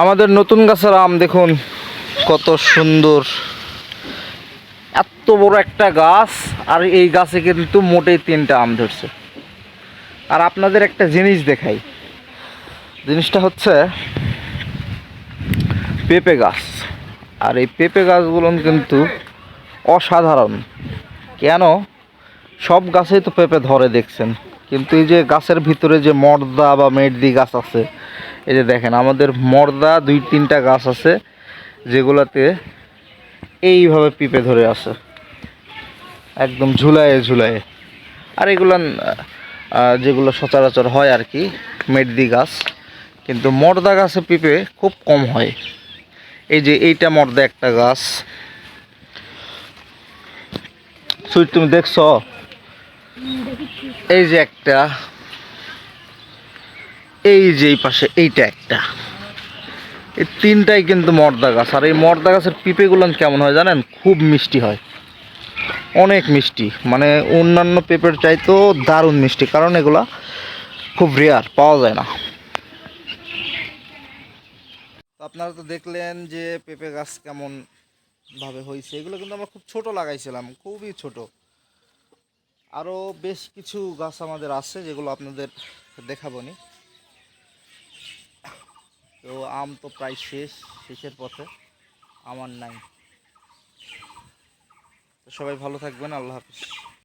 আমাদের নতুন গাছের আম দেখুন কত সুন্দর, এত বড় একটা গাছ, আর এই গাছে কিন্তু মোটেই 3টা আম ধরছে। আর আপনাদের একটা জিনিস দেখাই, জিনিসটা হচ্ছে পেঁপে গাছ। আর এই পেঁপে গাছগুলো কিন্তু অসাধারণ। কেন? সব গাছেই তো পেঁপে ধরে দেখছেন, কিন্তু এই যে গাছের ভিতরে যে মর্দা বা মেডদি গাছ আছে, এই যে দেখেন আমাদের মর্দা 2-3টা গাছ আছে যেগুলাতে এইভাবে পিঁপে ধরে আছে, একদম ঝুলায়ে ঝুলায়ে। আর এগুলো যেগুলো সচরাচর হয় আর কি, মেডদি গাছ, কিন্তু মর্দা গাছে পিঁপে খুব কম হয়। এই যে এইটা মর্দা একটা গাছ, সুইট তুমি দেখছো? এই যে একটা, এই যে এই পাশে এইটা একটা, এই 3টাই কিন্তু মর্দা গাছ। আর এই মর্দা গাছের পিঁপেগুলো কেমন হয় জানেন? খুব মিষ্টি হয়, অনেক মিষ্টি, মানে অন্যান্য পেঁপের চাইতেও দারুণ মিষ্টি, কারণ এগুলা খুব রেয়ার, পাওয়া যায় না। তো আপনারা তো দেখলেন যে পেঁপে গাছ কেমন ভাবে হয়েছে। এগুলো কিন্তু আমরা খুব ছোট লাগাইছিলাম, খুবই ছোট। আরও বেশ কিছু গাছ আমাদের আছে যেগুলো আপনাদের দেখাবো নি। তো আম তো প্রায় শেষের পথে, আমার নাই। তো সবাই ভালো থাকবেন, আল্লাহ হাফিজ।